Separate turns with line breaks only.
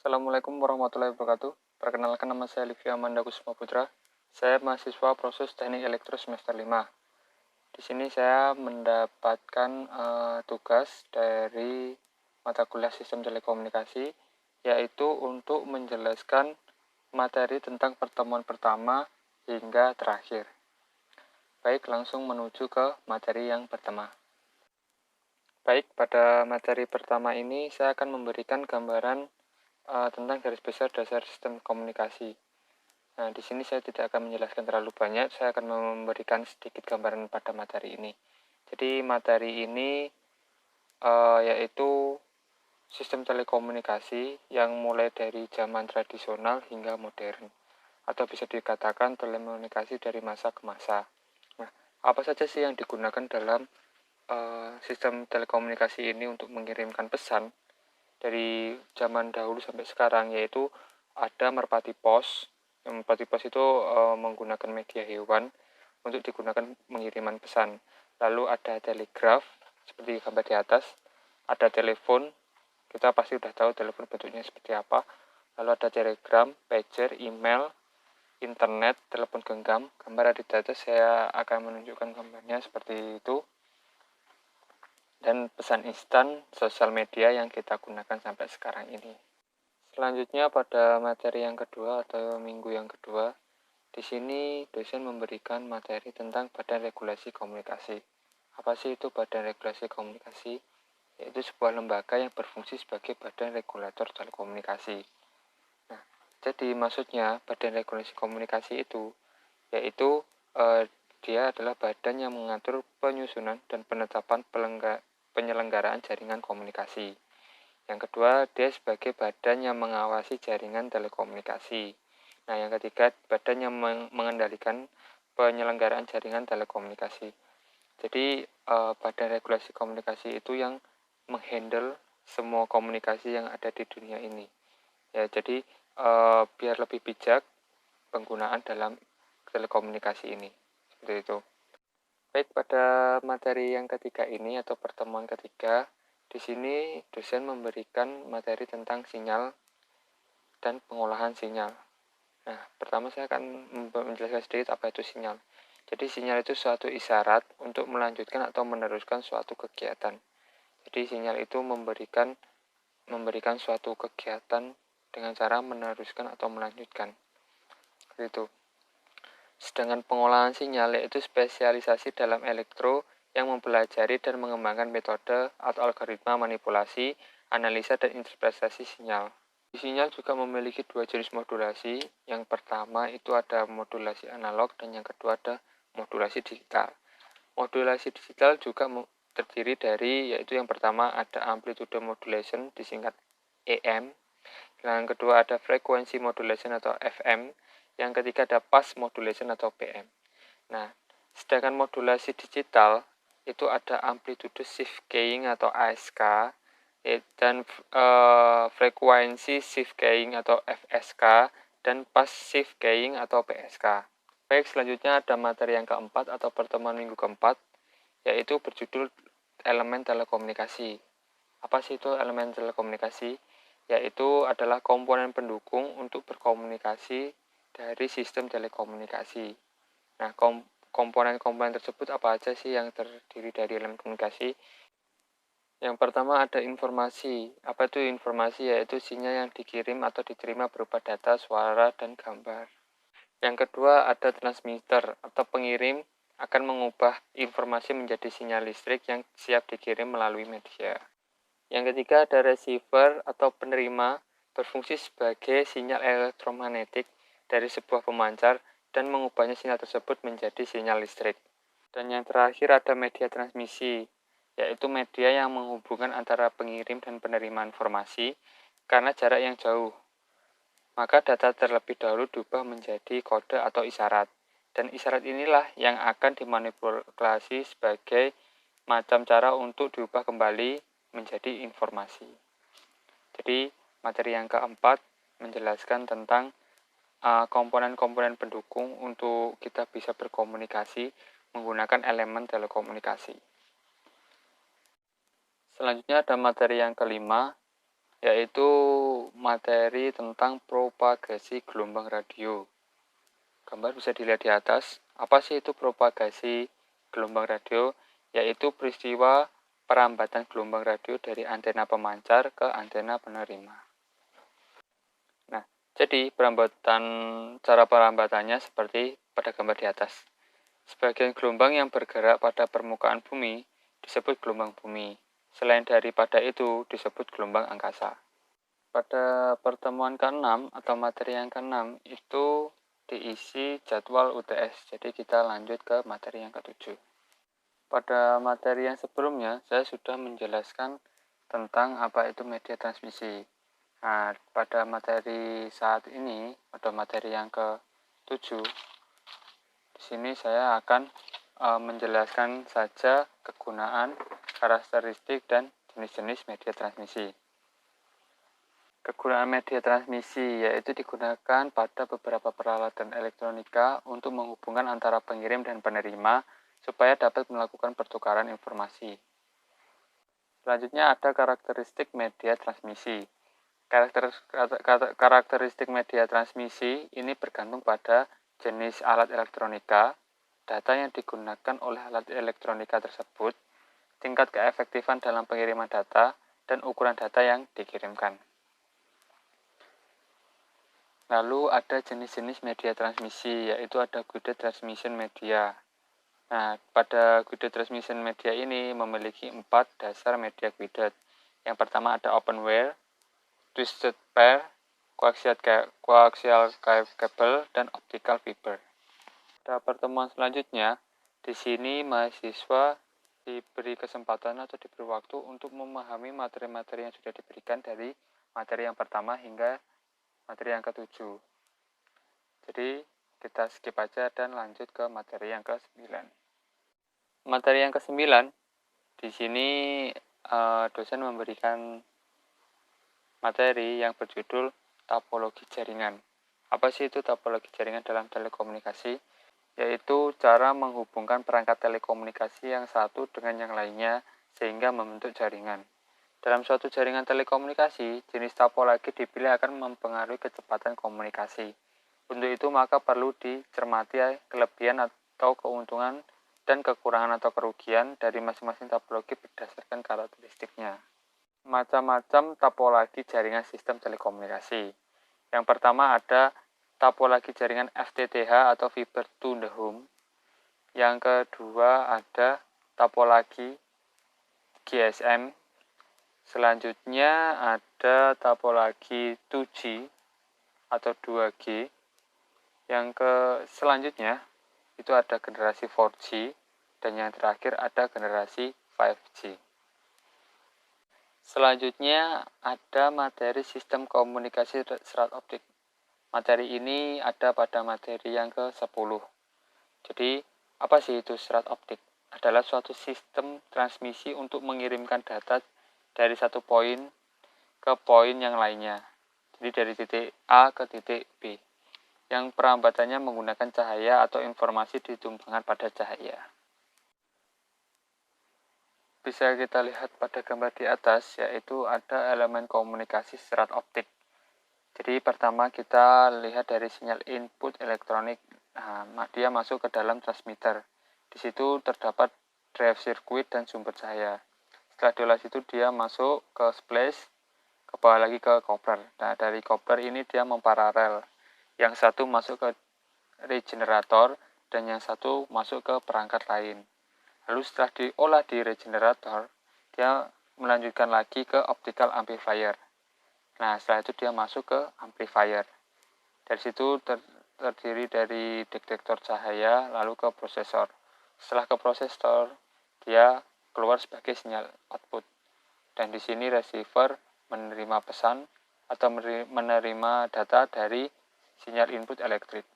Assalamualaikum warahmatullahi wabarakatuh. Perkenalkan, nama saya Livia Amanda Kusuma Putra. Saya mahasiswa proses teknik elektro semester 5. Di sini saya mendapatkan tugas dari mata kuliah sistem telekomunikasi, yaitu untuk menjelaskan materi tentang pertemuan pertama hingga terakhir. Baik, langsung menuju ke materi yang pertama. Baik, pada materi pertama ini saya akan memberikan gambaran tentang garis besar dasar sistem komunikasi. Nah, di sini saya tidak akan menjelaskan terlalu banyak, saya akan memberikan sedikit gambaran pada materi ini. Jadi materi ini yaitu sistem telekomunikasi yang mulai dari zaman tradisional hingga modern, atau bisa dikatakan telekomunikasi dari masa ke masa. Nah, apa saja sih yang digunakan dalam sistem telekomunikasi ini untuk mengirimkan pesan dari zaman dahulu sampai sekarang, yaitu ada merpati pos. Merpati pos itu menggunakan media hewan untuk digunakan pengiriman pesan. Lalu ada telegraf seperti gambar di atas, ada telepon, kita pasti sudah tahu telepon bentuknya seperti apa. Lalu ada telegram, pager, email, internet, telepon genggam. Gambar di atas saya akan menunjukkan gambarnya seperti itu. Dan pesan instan, sosial media yang kita gunakan sampai sekarang ini. Selanjutnya pada materi yang kedua atau minggu yang kedua, di sini dosen memberikan materi tentang Badan Regulasi Komunikasi. Apa sih itu Badan Regulasi Komunikasi? Yaitu sebuah lembaga yang berfungsi sebagai badan regulator telekomunikasi. Nah, jadi maksudnya Badan Regulasi Komunikasi itu yaitu dia adalah badan yang mengatur penyusunan dan penetapan penyelenggaraan jaringan komunikasi. Yang kedua, dia sebagai badan yang mengawasi jaringan telekomunikasi. Nah, yang ketiga, badan yang mengendalikan penyelenggaraan jaringan telekomunikasi. Jadi, badan regulasi komunikasi itu yang menghandle semua komunikasi yang ada di dunia ini. Ya, jadi biar lebih bijak penggunaan dalam telekomunikasi ini. Seperti itu. Baik, pada materi yang ketiga ini atau pertemuan ketiga, di sini dosen memberikan materi tentang sinyal dan pengolahan sinyal. Nah, pertama saya akan menjelaskan sedikit apa itu sinyal. Jadi sinyal itu suatu isyarat untuk melanjutkan atau meneruskan suatu kegiatan. Jadi sinyal itu memberikan suatu kegiatan dengan cara meneruskan atau melanjutkan. Seperti itu. Sedangkan pengolahan sinyal yaitu spesialisasi dalam elektro yang mempelajari dan mengembangkan metode atau algoritma manipulasi, analisa, dan interpretasi sinyal. Sinyal juga memiliki dua jenis modulasi. Yang pertama itu ada modulasi analog dan yang kedua ada modulasi digital. Modulasi digital juga terdiri dari, yaitu yang pertama ada amplitude modulation disingkat AM, yang kedua ada frequency modulation atau FM, yang ketiga ada phase modulation atau PM. Nah, sedangkan modulasi digital itu ada amplitude shift keying atau ASK dan frekuensi shift keying atau FSK dan phase shift keying atau PSK. Baik, selanjutnya ada materi yang keempat atau pertemuan minggu keempat, yaitu berjudul elemen telekomunikasi. Apa sih itu elemen telekomunikasi? Yaitu adalah komponen pendukung untuk berkomunikasi dari sistem telekomunikasi. Nah, komponen-komponen tersebut apa aja sih yang terdiri dari elemen komunikasi? Yang pertama ada informasi. Apa itu informasi? Yaitu sinyal yang dikirim atau diterima berupa data, suara, dan gambar. Yang kedua ada transmitter atau pengirim akan mengubah informasi menjadi sinyal listrik yang siap dikirim melalui media. Yang ketiga ada receiver atau penerima, berfungsi sebagai sinyal elektromagnetik dari sebuah pemancar dan mengubahnya sinyal tersebut menjadi sinyal listrik. Dan yang terakhir ada media transmisi, yaitu media yang menghubungkan antara pengirim dan penerima informasi karena jarak yang jauh. Maka data terlebih dahulu diubah menjadi kode atau isyarat. Dan isyarat inilah yang akan dimanipulasi sebagai macam cara untuk diubah kembali menjadi informasi. Jadi materi yang keempat menjelaskan tentang komponen-komponen pendukung untuk kita bisa berkomunikasi menggunakan elemen telekomunikasi. Selanjutnya ada materi yang kelima, yaitu materi tentang propagasi gelombang radio. Gambar bisa dilihat di atas. Apa sih itu propagasi gelombang radio? Yaitu peristiwa perambatan gelombang radio dari antena pemancar ke antena penerima. Nah, jadi cara perambatannya seperti pada gambar di atas. Sebagian gelombang yang bergerak pada permukaan bumi disebut gelombang bumi. Selain daripada itu disebut gelombang angkasa. Pada pertemuan ke-6 atau materi yang ke-6 itu diisi jadwal UTS. Jadi kita lanjut ke materi yang ke-7. Pada materi yang sebelumnya saya sudah menjelaskan tentang apa itu media transmisi. Nah, pada materi saat ini, pada materi yang ke-7, di sini saya akan menjelaskan saja kegunaan, karakteristik, dan jenis-jenis media transmisi. Kegunaan media transmisi yaitu digunakan pada beberapa peralatan elektronika untuk menghubungkan antara pengirim dan penerima supaya dapat melakukan pertukaran informasi. Selanjutnya ada karakteristik media transmisi. Karakteristik media transmisi ini bergantung pada jenis alat elektronika, data yang digunakan oleh alat elektronika tersebut, tingkat keefektifan dalam pengiriman data, dan ukuran data yang dikirimkan. Lalu ada jenis-jenis media transmisi, yaitu ada guided transmission media. Nah, pada guided transmission media ini memiliki 4 dasar media guided. Yang pertama ada open wire, twisted pair, coaxial cable, dan optical fiber. Pada pertemuan selanjutnya, di sini mahasiswa diberi kesempatan atau diberi waktu untuk memahami materi-materi yang sudah diberikan dari materi yang pertama hingga materi yang ke-7. Jadi, kita skip aja dan lanjut ke materi yang ke-9. Materi yang ke-9, di sini dosen memberikan materi yang berjudul topologi jaringan. Apa sih itu topologi jaringan dalam telekomunikasi? Yaitu cara menghubungkan perangkat telekomunikasi yang satu dengan yang lainnya sehingga membentuk jaringan. Dalam suatu jaringan telekomunikasi, jenis topologi dipilih akan mempengaruhi kecepatan komunikasi. Untuk itu maka perlu dicermati kelebihan atau keuntungan dan kekurangan atau kerugian dari masing-masing topologi berdasarkan karakteristiknya. Macam-macam topologi jaringan sistem telekomunikasi. Yang pertama ada topologi jaringan FTTH atau Fiber to the Home. Yang kedua ada topologi GSM. Selanjutnya ada topologi 2G atau 2G. Selanjutnya itu ada generasi 4G dan yang terakhir ada generasi 5G. Selanjutnya ada materi sistem komunikasi serat optik. Materi ini ada pada materi yang ke-10. Jadi, apa sih itu serat optik? Adalah suatu sistem transmisi untuk mengirimkan data dari satu poin ke poin yang lainnya. Jadi dari titik A ke titik B. Yang perambatannya menggunakan cahaya atau informasi ditumpangkan pada cahaya. Bisa kita lihat pada gambar di atas, yaitu ada elemen komunikasi serat optik. Jadi pertama kita lihat dari sinyal input elektronik. Nah, dia masuk ke dalam transmitter. Di situ terdapat drive circuit dan sumber cahaya. Setelah diolah itu dia masuk ke splash, ke bawah lagi ke coupler. Nah, dari coupler ini dia memparalel. Yang satu masuk ke regenerator dan yang satu masuk ke perangkat lain. Lalu setelah diolah di regenerator, dia melanjutkan lagi ke optical amplifier. Nah, setelah itu dia masuk ke amplifier. Dari situ terdiri dari detektor cahaya, lalu ke prosesor. Setelah ke prosesor, dia keluar sebagai sinyal output. Dan di sini receiver menerima pesan atau menerima data dari sinyal input elektrik.